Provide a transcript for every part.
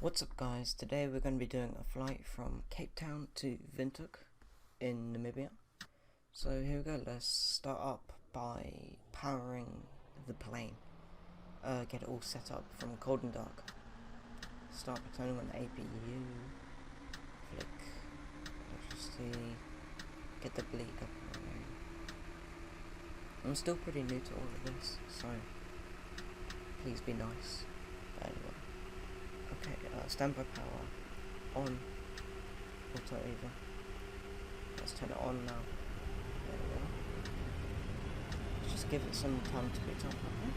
What's up guys, today we're going to be doing a flight from Cape Town to Windhoek in Namibia. So here we go, let's start up by powering the plane. Get it all set up from cold and dark. Start by turning on APU, flick electricity, get the bleed up and running. I'm still pretty new to all of this, so please be nice. But anyway. Okay, standby power on, auto either. Let's turn it on now. There we go. Let's just give it some time to boot up. Okay.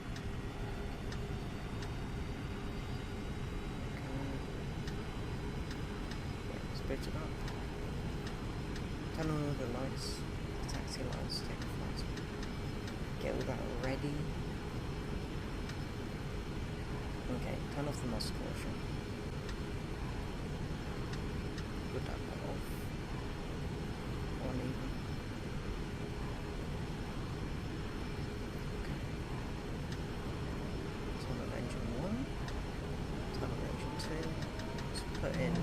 Yeah, let's boot it up. Turn on all the lights, the taxi lights, take the flights. Get all that ready. Okay, turn off the muzzle caution. Put that one off. On even. Okay. Turn on engine 1. Turn on engine 2. Let's put in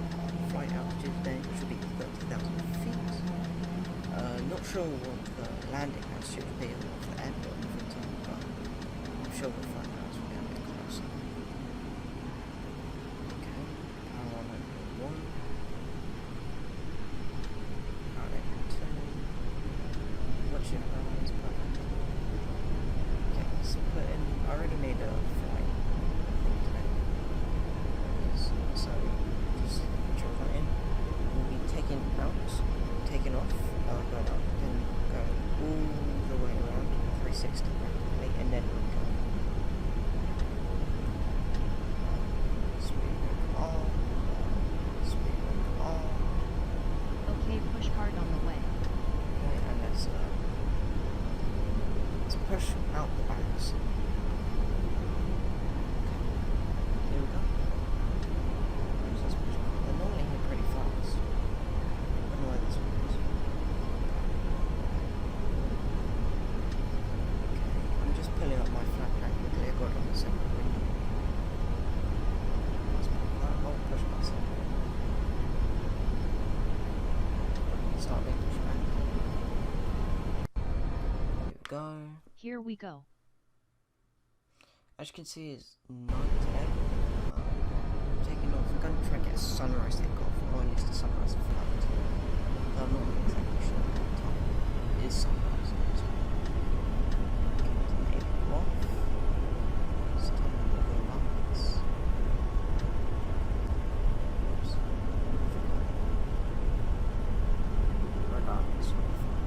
flight altitude today, which should be 30,000 feet. Not sure what the landing altitude will be off the airport, but I'm sure we'll find out as we get a bit closer. I already made a flight today, so just drop that in. We'll be taking off, going up, then going all the way around 360 practically, and then we'll go speed brake off, speed brake off. Okay, push hard on the way. Okay, and let's push out the backs. Here we go. They're normally here pretty fast. I don't know why this one is. Okay, I'm just pulling up my flat pack quickly. I got it on the second window. I'll push myself. Start being pushed back. Here we go. Here we go. As you can see, it's night today. Taking off. We're going to try and get a sunrise takeoff, or at least a sunrise flight. I'm not exactly sure what time it is sunrise. Get the APU off. Let's turn on the lights. Oops. Radar is on fire.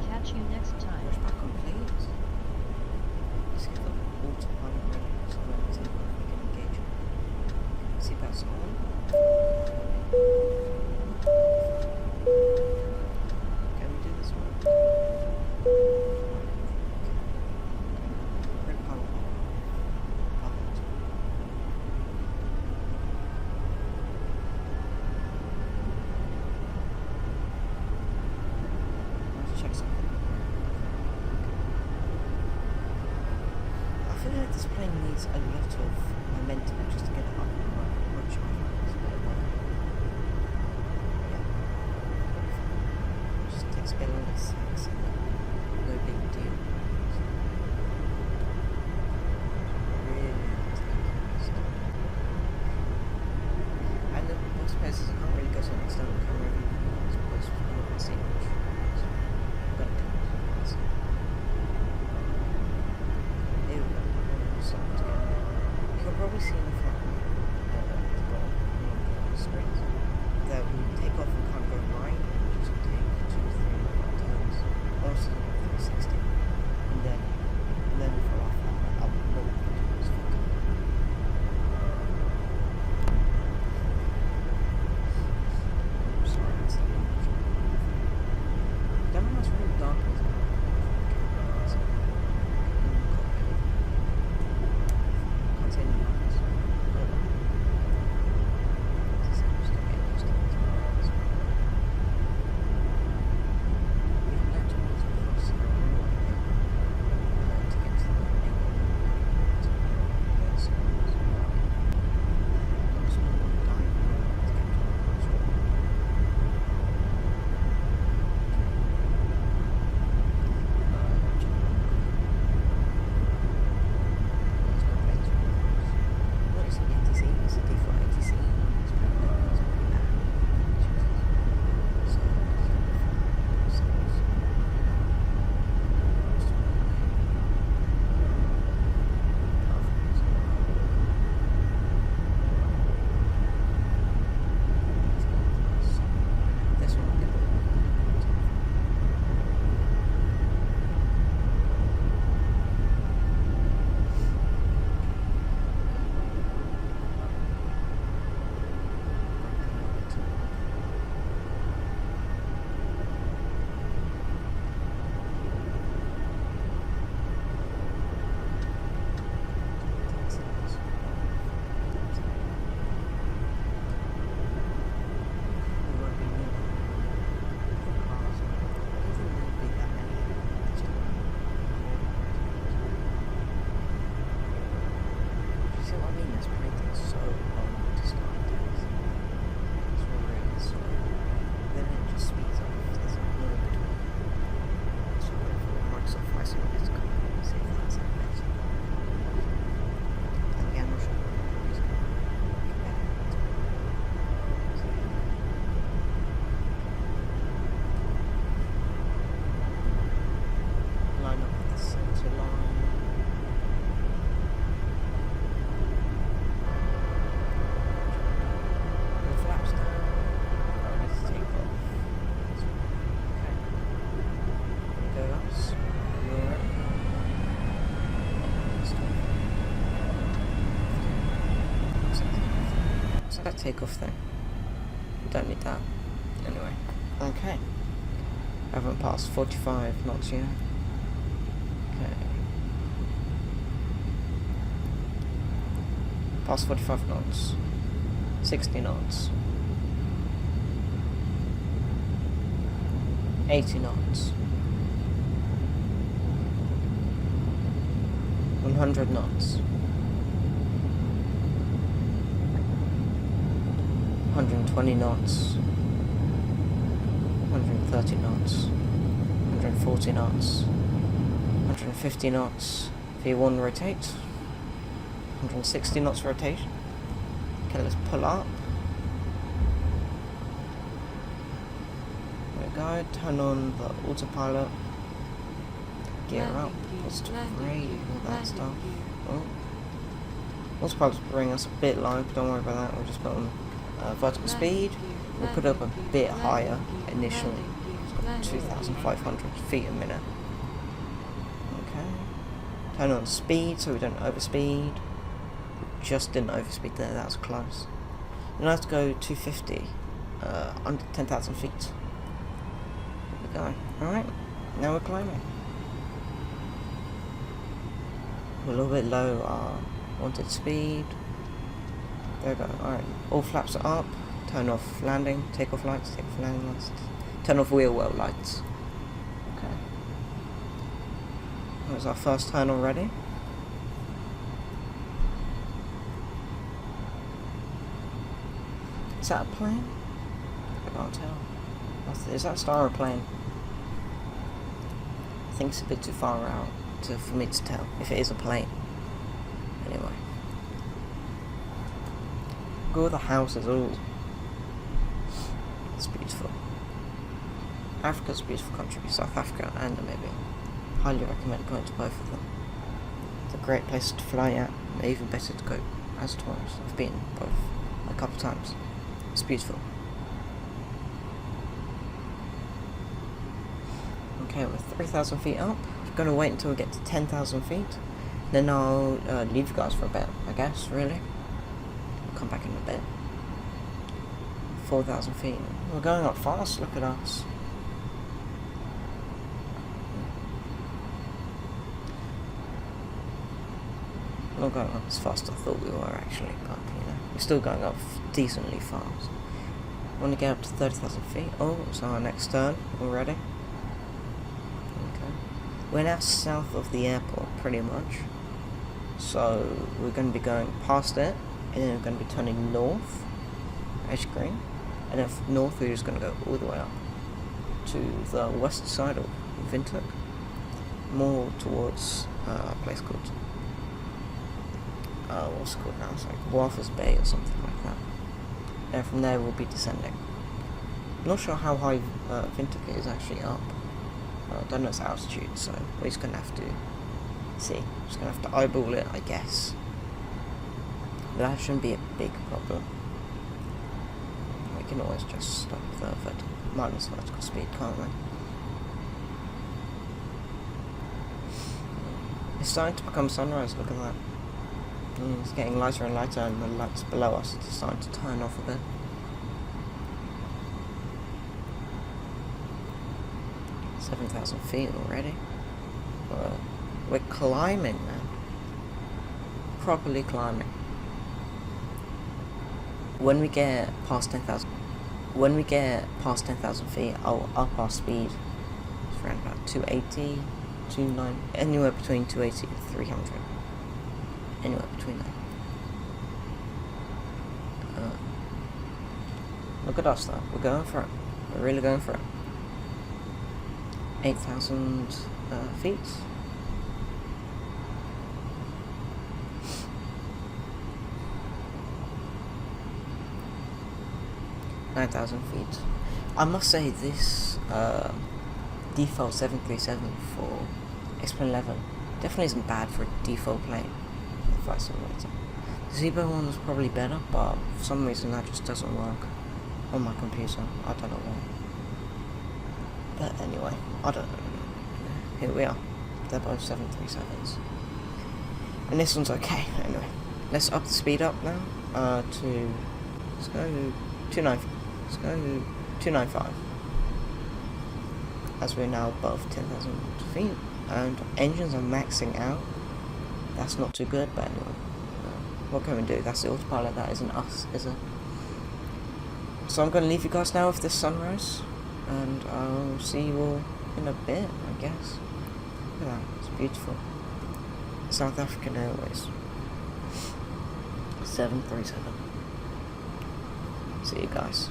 Catch you next time. Push back complete. Let's get the autopilot ready so when we take off we can engage it. Seatbelts on. Can we do this one? Brake power on. Perfect. I want to check something. I feel like this plane needs a lot of momentum just to get it up and running. I'm not sure if it's a bit of work. Yeah. Just takes a bit longer to sax and no big deal. Really taking stuff. And the most places I can't really go to an external camera because I'm not going to see much. So I'm going to come to here we go. You can probably see in the front at the bottom on the screen that we take off and can't go right, just take 2 or 3 turns, also 360, and then for our flat up lower continuous flick. Sorry, that's the image. Don't know what's really dark is it? Can't see any lights. that a takeoff thing? Don't need that. Anyway. Okay. I haven't passed 45 knots yet. Okay. Past 45 knots. 60 knots. 80 knots. 100 knots. 120 knots. 130 knots. 140 knots. 150 knots. V1 rotate. 160 knots rotation. Okay, let's pull up. There we go. Turn on the autopilot. Gear up. Positive rate. All that stuff. Oh. Autopilot's bring us a bit low, but don't worry about that. We'll just put on vertical speed. We'll put up a bit higher initially. It's got 2,500 feet a minute. Okay. Turn on speed so we don't overspeed. Just didn't overspeed there, that was close. Then I have to go 250, under 10,000 feet. There we go. Alright, now we're climbing. We're a little bit low our wanted speed. There we go. Alright, all flaps are up. Turn off landing, take off lights, take off landing lights. Turn off wheel well lights. Okay. That was our first turn already. Is that a plane? I can't tell. Is that a star or a plane? I think it's a bit too far out for me to tell if it is a plane. Anyway. Go with the houses, oh. It's beautiful. Africa's a beautiful country, South Africa and Namibia. Highly recommend going to both of them. It's a great place to fly at, and even better to go as tourists. I've been both a couple times. It's beautiful. Okay, we're 3,000 feet up. I'm going to wait until we get to 10,000 feet. Then I'll leave you guys for a bit, I guess, really. I'll come back in a bit. 4,000 feet. We're going up fast, look at us. We're not going up as fast as I thought we were actually, but you know, we're still going up decently fast. I want to get up to 30,000 feet. Oh, it's our next turn already. Okay. We're now south of the airport, pretty much. So we're going to be going past it, and then we're going to be turning north, ash green, and then north we're just going to go all the way up to the west side of Windhoek, more towards a place called, what's it called now? It's like Waffles Bay or something like that. And from there we'll be descending. I'm not sure how high Windhoek is actually up. I don't know its altitude, so we're just going to have to see. Just going to have to eyeball it, I guess. But that shouldn't be a big problem. We can always just stop the minus vertical speed, can't we? It's starting to become sunrise, look at that. It's getting lighter and lighter, and the lights below us are starting to turn off a bit. $7,000 feet already. We're climbing, man. Properly climbing. When we get past 10,000, feet, I'll up our speed. It's around about 280, 290, anywhere between 280 and 300. Anywhere between that. Look at us though, we're going for it. We're really going for it. 8,000 feet. 9,000 feet. I must say this default 737 for X-Plane 11 definitely isn't bad for a default plane. Flight simulator. The Zebra one was probably better, but for some reason that just doesn't work on my computer. I don't know why. But anyway, I don't know. Here we are. They're both 737s. And this one's okay. Anyway, let's up the speed up now to Let's go 29. Let's go 295. As we're now above 10,000 feet, and engines are maxing out. That's not too good, but anyway. What can we do? That's the autopilot. That isn't us, is it? So I'm going to leave you guys now with this sunrise, and I'll see you all in a bit, I guess. Look at that, it's beautiful. South African Airways 737. See you guys.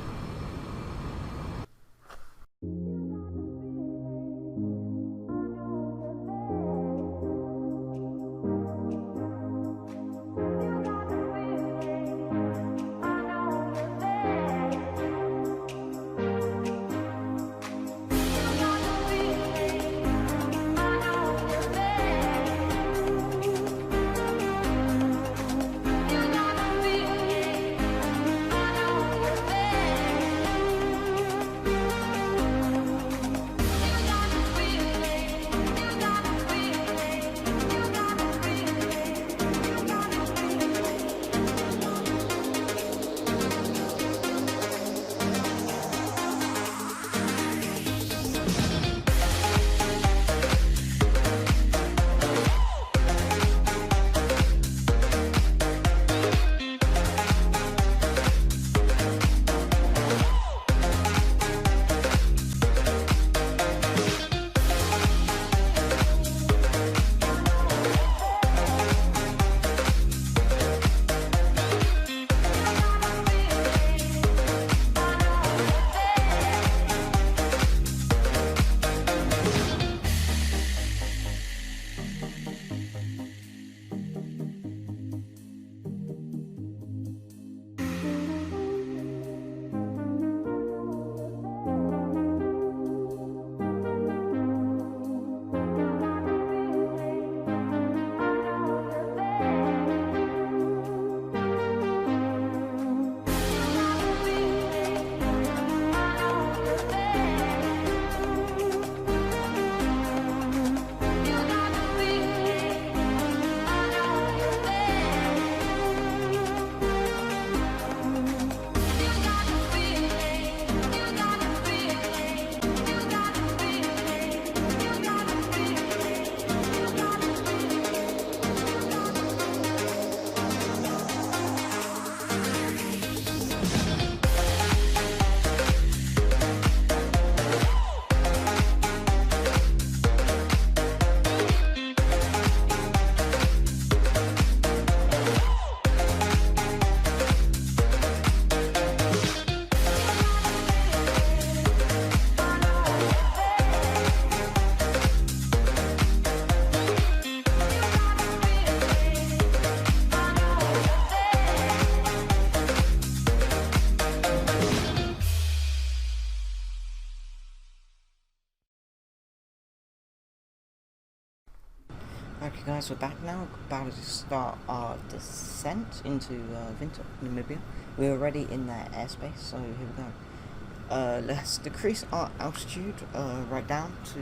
Okay guys, we're back now. We're about to start our descent into Windhoek, Namibia. We're already in their airspace, so here we go. Let's decrease our altitude right down to,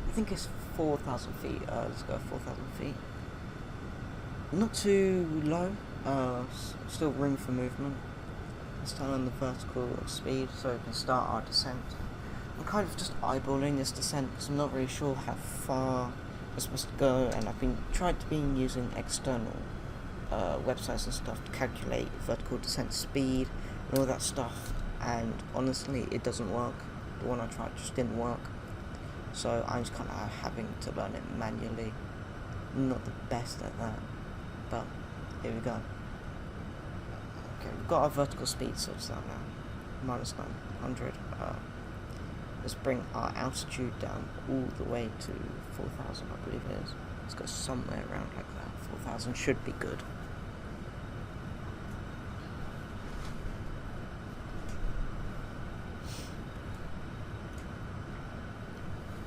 I think it's 4,000 feet. Let's go 4,000 feet. Not too low, still room for movement. Let's turn on the vertical speed so we can start our descent. I'm kind of just eyeballing this descent because I'm not really sure how far we're supposed to go, and I've been using external websites and stuff to calculate vertical descent speed and all that stuff, and honestly it doesn't work. The one I tried just didn't work, so I'm just kind of having to learn it manually. I'm not the best at that, but here we go. Okay, we've got our vertical speed sorted out now, minus 900. Let's bring our altitude down all the way to 4,000, I believe it is. Let's go somewhere around like that. 4,000 should be good.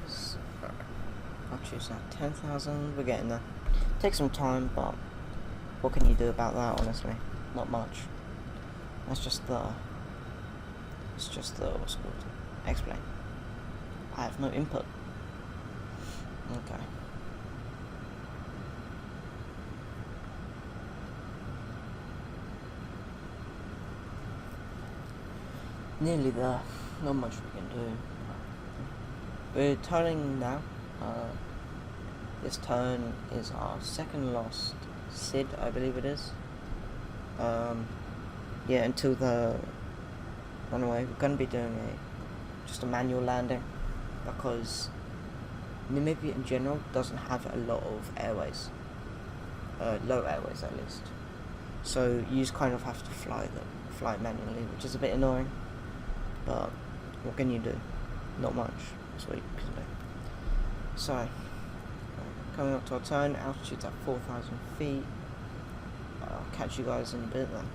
So, I'll choose that. 10,000, we're getting there. Takes some time, but what can you do about that, honestly? Not much. It's just the, what's it called? Explain. I have no input. Okay. Nearly there. Not much we can do. We're turning now. This turn is our second lost Sid, I believe it is. Yeah, until the runaway. We're going to be doing just a manual landing because Namibia in general doesn't have a lot of airways. Low airways at least. So you just kind of have to fly it manually, which is a bit annoying. But what can you do? Not much. That's what you can do. So, coming up to our turn, altitude's at 4,000 feet. I'll catch you guys in a bit then.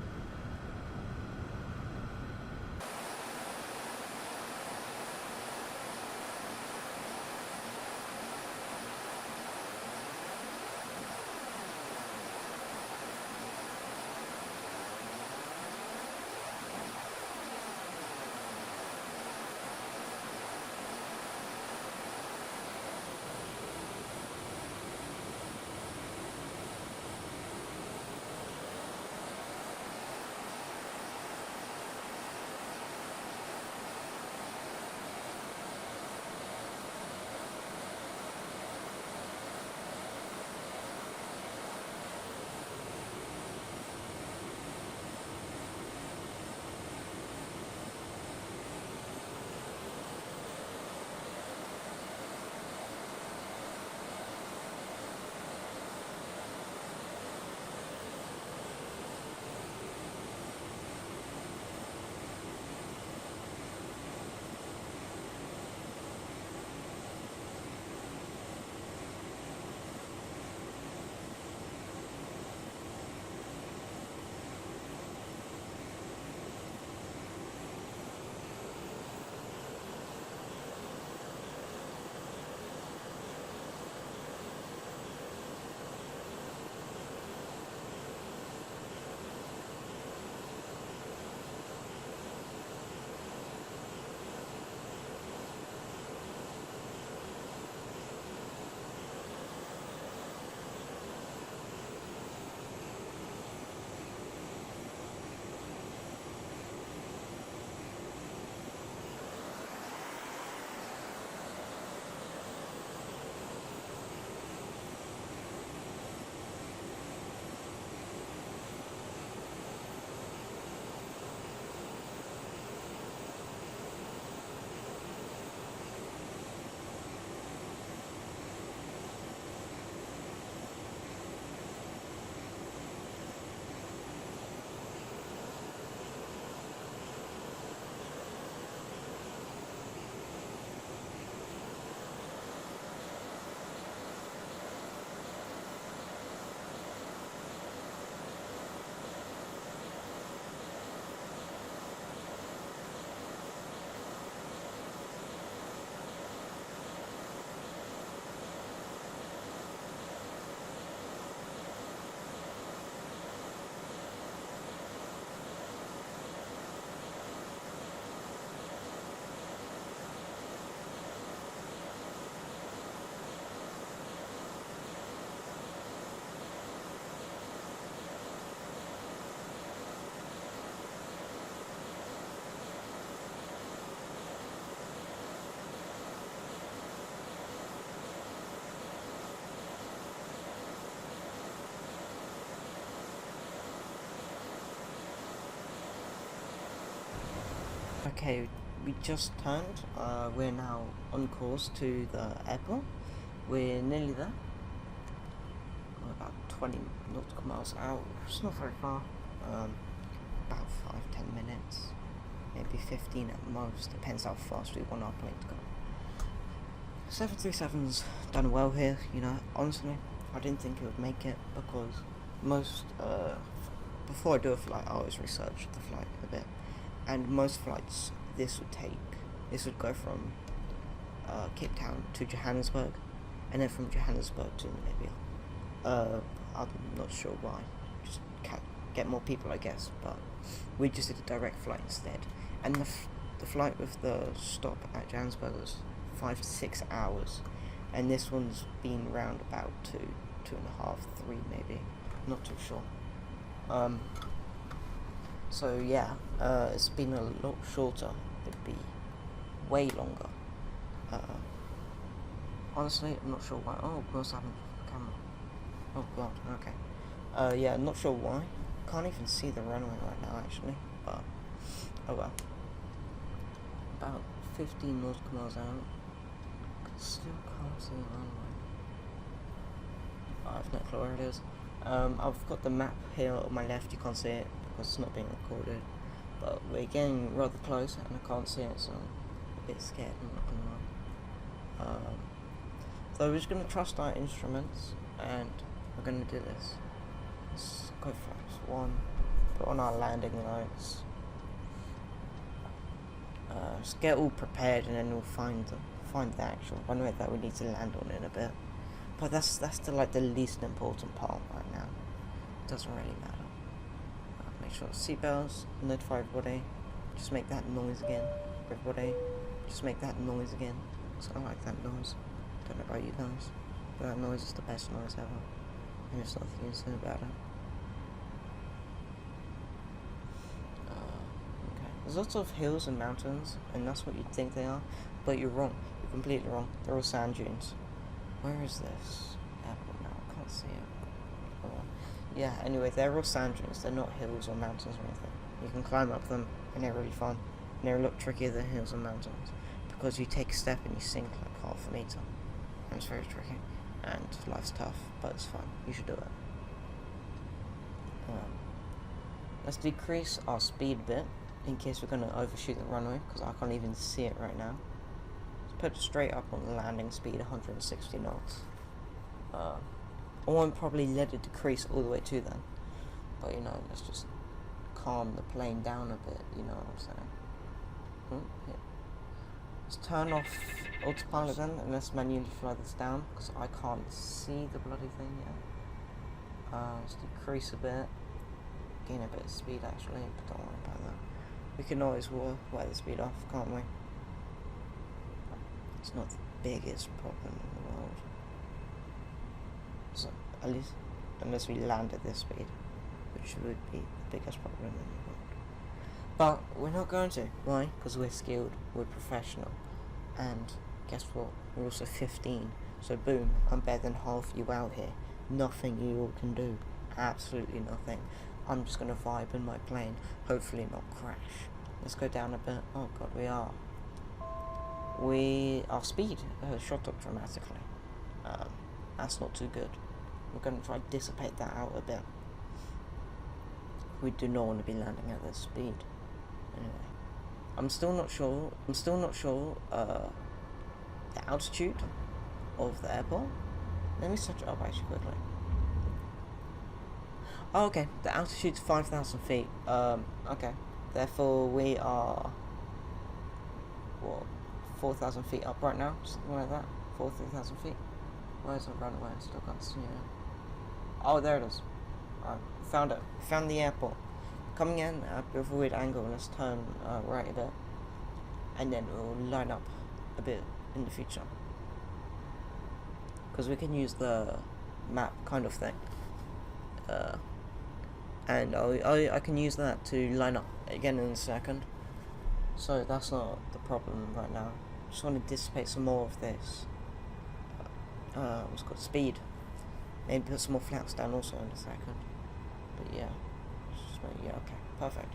Okay, we just turned. We're now on course to the airport. We're nearly there. We're about 20 nautical miles out. It's not very far. About 5-10 minutes. Maybe 15 at most. Depends how fast we want our plane to go. 737's done well here, you know. Honestly, I didn't think it would make it because before I do a flight, I always research the flight a bit. And most flights, this would go from Cape Town to Johannesburg, and then from Johannesburg to Namibia. I'm not sure why. Just can't get more people, I guess. But we just did a direct flight instead, and the flight with the stop at Johannesburg was 5 to 6 hours, and this one's been round about 2.5, 3 maybe. Not too sure. So yeah, it's been a lot shorter. It'd be way longer. Honestly, I'm not sure why. Oh, of course I haven't the camera. Oh god, okay. Yeah, I'm not sure why. Can't even see the runway right now actually, but oh well. About 15 nautical miles out. Still can't see the runway. I have no clue where it is. I've got the map here on my left, you can't see it because it's not being recorded. But we're getting rather close and I can't see it, so I'm a bit scared, I'm not gonna lie. So we're just gonna trust our instruments and we're gonna do this. Let's go flaps 1, put on our landing lights. Just get all prepared and then we'll find the actual runway that we need to land on in a bit. But that's the least important part right now. It doesn't really matter. Make sure seatbelts, notify everybody. Just make that noise again. Everybody, just make that noise again. So I like that noise. Don't know about you guys, but that noise is the best noise ever. And there's nothing you can say about it. Okay. There's lots of hills and mountains, and that's what you'd think they are, but you're wrong. You're completely wrong. They're all sand dunes. Where is this airport now? I can't see it. Oh. Yeah, anyway, they're all sand dunes. They're not hills or mountains or anything. You can climb up them, and they're really fun. And they're a lot trickier than hills and mountains, because you take a step and you sink like half a meter. And it's very tricky. And life's tough, but it's fun. You should do it. Let's decrease our speed a bit, in case we're going to overshoot the runway, because I can't even see it right now. Put it straight up on the landing speed, 160 knots. I won't probably let it decrease all the way to then, but you know, let's just calm the plane down a bit, you know what I'm saying. Yeah. Let's turn off autopilot then, and let's manually fly this down, because I can't see the bloody thing yet. Let's decrease a bit, gain a bit of speed actually, but don't worry about that. We can always wear the speed off, can't we? It's not the biggest problem in the world. So, at least, unless we land at this speed, which would be the biggest problem in the world. But we're not going to. Why? Because we're skilled, we're professional, and guess what? We're also 15. So boom, I'm better than half you out here. Nothing you all can do. Absolutely nothing. I'm just gonna vibe in my plane, hopefully not crash. Let's go down a bit. Oh god, our speed has shot up dramatically. That's not too good. We're going to try to dissipate that out a bit. We do not want to be landing at this speed. Anyway, I'm still not sure the altitude of the airport. Let me search it up actually quickly. Oh, okay, the altitude's 5,000 feet. Okay, therefore we are, what, 4,000 feet up right now, something like that. 4,000 feet. Where's the runway? I still can't see it. Oh, there it is. Alright, found it. Found the airport. Coming in at a bit of a weird angle. Let's turn right a bit, and then we'll line up a bit in the future, because we can use the map kind of thing. And I can use that to line up again in a second. So that's not the problem right now. Just want to dissipate some more of this. What's called speed. Maybe put some more flaps down also in a second. But yeah, okay, perfect.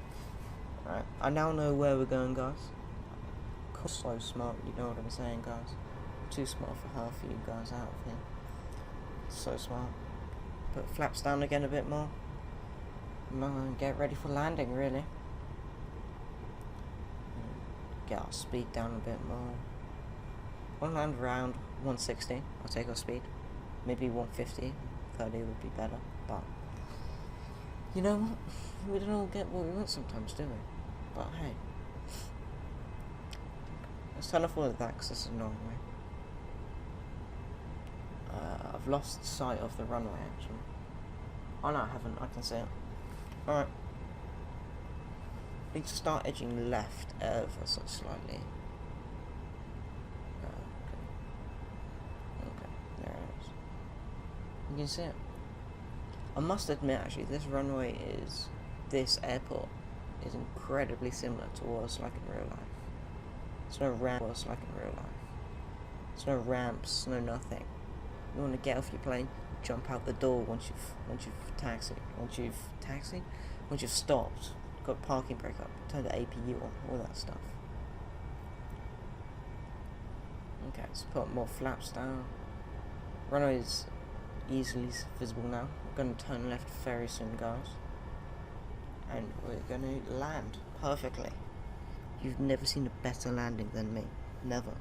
Alright, I now know where we're going, guys. So smart, you know what I'm saying, guys. Too smart for half of you guys out of here. So smart. Put flaps down again a bit more. Get ready for landing, really. Get our speed down a bit more. I'll land around 160. I'll take our speed. Maybe 150. 30 would be better. But you know what? We don't all get what we want sometimes, do we? But hey, let's turn off all of that because this is annoying me. I've lost sight of the runway actually. Oh no, I haven't. I can see it. Alright. Need to start edging left ever so slightly. Okay, there it is. You can see it. I must admit, actually, this runway is, this airport is incredibly similar to what it's like in real life. There's no ramps like in real life. There's no ramps, no nothing. You want to get off your plane, jump out the door once you've stopped, got parking brake up, turn the APU on, all that stuff. Okay, let's put more flaps down. Runway is easily visible now. We're going to turn left very soon, guys. And we're going to land perfectly. You've never seen a better landing than me. Never.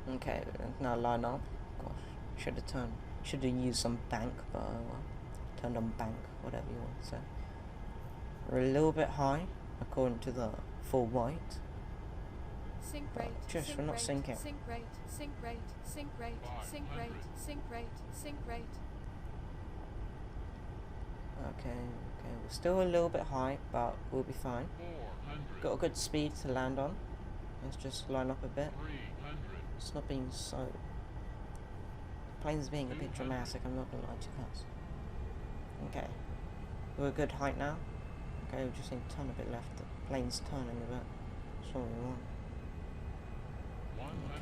Okay, now line up. Gosh, should have used some bank, but well, turned on bank, whatever you want to say. We're a little bit high, according to the full white. Sync rate, we're not sinking. Sync rate, sync rate, sync rate, sync rate, sync rate, sync rate. Okay, we're still a little bit high, but we'll be fine. Got a good speed to land on. Let's just line up a bit. It's not being so... The plane's being a bit dramatic, I'm not gonna lie to you guys. Okay. We're a good height now. Okay, we just need to turn a bit left. The plane's turning a bit. That's what we want.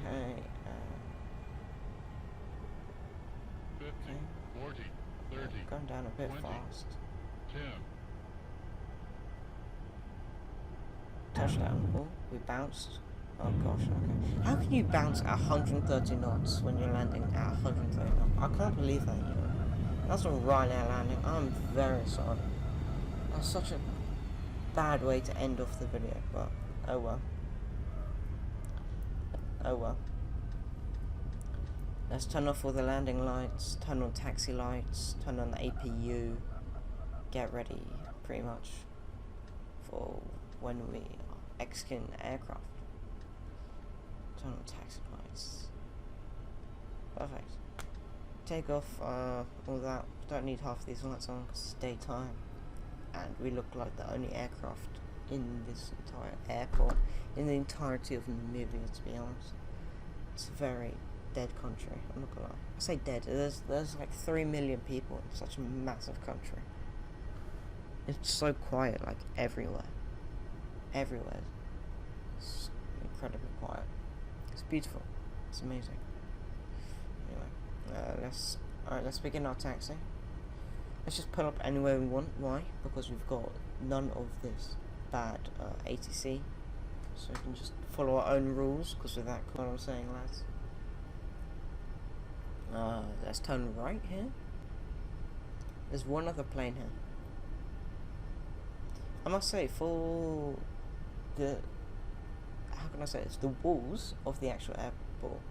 Okay. 50, 40, 30, going down a bit 20, fast. 10. Touchdown. Oh, we bounced. Oh gosh, okay. How can you bounce at 130 knots when you're landing at 130 knots? I can't believe that, you know. That's not Ryanair landing. I'm very sorry. That's such a bad way to end off the video, but oh well. Oh well. Let's turn off all the landing lights, turn on taxi lights, turn on the APU, get ready pretty much for when we are executing the aircraft. Turn on taxi lights. Perfect. Take off all that. Don't need half these lights on because it's daytime. And we look like the only aircraft in this entire airport, in the entirety of Namibia, to be honest. It's a very dead country, I'm not gonna lie. I say dead, there's like 3 million people in such a massive country. It's so quiet, like everywhere. Everywhere. It's incredibly quiet. It's beautiful. It's amazing. Anyway, let's begin our taxi. Let's just pull up anywhere we want. Why? Because we've got none of this bad ATC. So we can just follow our own rules, because of that, what I'm saying, lads. Let's turn right here. There's one other plane here. I must say, for the... How can I say this? The walls of the actual airport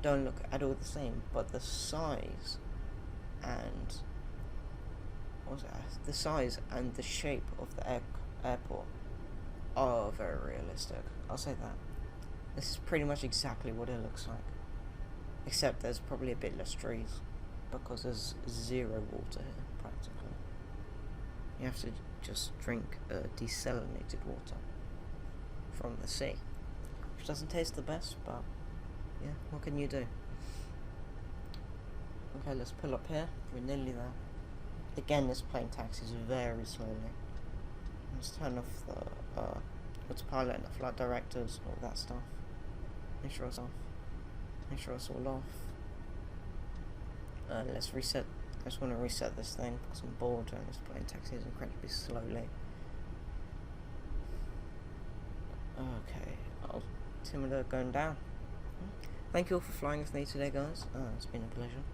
don't look at all the same, but the size and... the size and the shape of the airport are very realistic. I'll say that. This is pretty much exactly what it looks like. Except there's probably a bit less trees, because there's zero water here, practically. You have to just drink desalinated water from the sea. Which doesn't taste the best, but yeah, what can you do? Okay, let's pull up here. We're nearly there. Again, this plane taxis very slowly. Let's turn off the autopilot and the flight directors, all that stuff. Make sure it's off. Make sure it's all off. Let's reset. I just want to reset this thing because I'm bored and this plane taxis incredibly slowly. Okay, altimeter going down. Thank you all for flying with me today, guys. It's been a pleasure.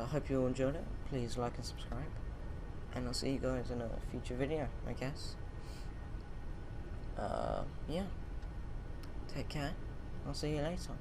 Hope you all enjoyed it. Please like and subscribe. And I'll see you guys in a future video, I guess. Yeah. Take care. I'll see you later.